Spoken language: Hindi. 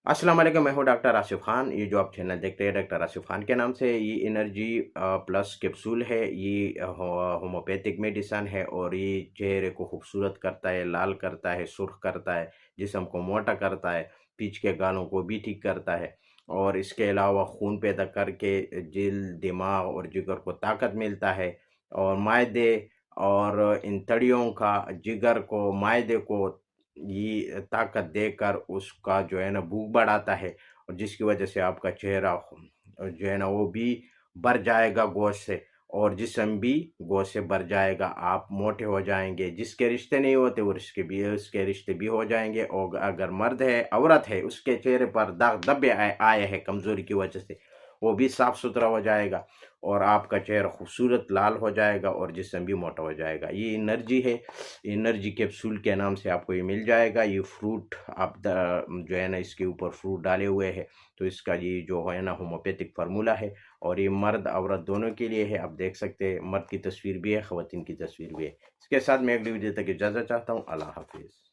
अस्सलाम वालेकुम, मैं हूँ डॉक्टर आसिफ खान। ये जो आप चैनल देखते हैं डॉक्टर आसिफ खान के नाम से, ये एनर्जी प्लस कैप्सूल है। ये होम्योपैथिक मेडिसन है और ये चेहरे को खूबसूरत करता है, लाल करता है, सुर्ख करता है, जिस्म को मोटा करता है, पीछ के गालों को भी ठीक करता है। और इसके अलावा खून पैदा करके दिल, दिमाग और जिगर को ताकत मिलता है। और मायदे और इन तड़ियों का जिगर को, मायदे को ये ताकत देकर उसका जो है ना भूख बढ़ाता है, और जिसकी वजह से आपका चेहरा जो है ना वो भी भर जाएगा गोश्त से, और जिस्म भी गोश्त से भर जाएगा। आप मोटे हो जाएंगे। जिसके रिश्ते नहीं होते वो उसके रिश्ते भी हो जाएंगे। और अगर मर्द है, औरत है, उसके चेहरे पर दाग धब्बे आए हैं कमजोरी की वजह से, वो भी साफ सुथरा हो जाएगा, और आपका चेहरा खूबसूरत लाल हो जाएगा और जिस्म भी मोटा हो जाएगा। ये एनर्जी है। एनर्जी कैप्सूल के नाम से आपको ये मिल जाएगा। ये फ्रूट आप जो है ना इसके ऊपर फ्रूट डाले हुए हैं। तो इसका ये जो है ना होम्योपैथिक फार्मूला है, और ये मर्द औरत दोनों के लिए है। आप देख सकते हैं, मर्द की तस्वीर भी है, ख़वातीन की तस्वीर भी है। इसके साथ मैं अगली वीडियो तक इजाज़त चाहता हूँ। अल्लाह हाफिज़।